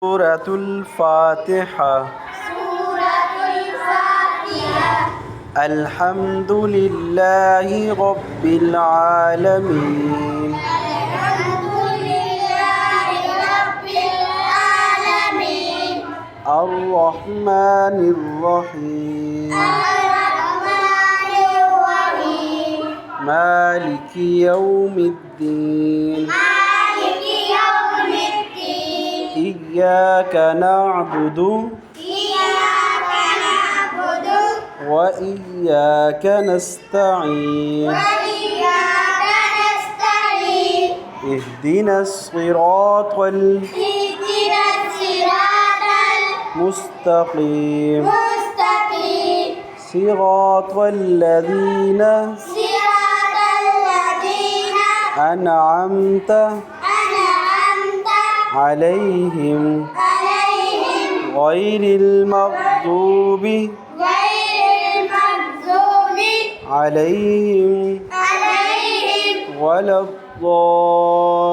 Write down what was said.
سورة الفاتحة. الحمد لله رب العالمين. الرحمن الرحيم. مالك يوم الدين. إياك نعبد وإياك نستعين. اهدنا الصراط المستقيم. صراط الذين أنعمت عليهم غير المغضوب عليهم ولا الضالين.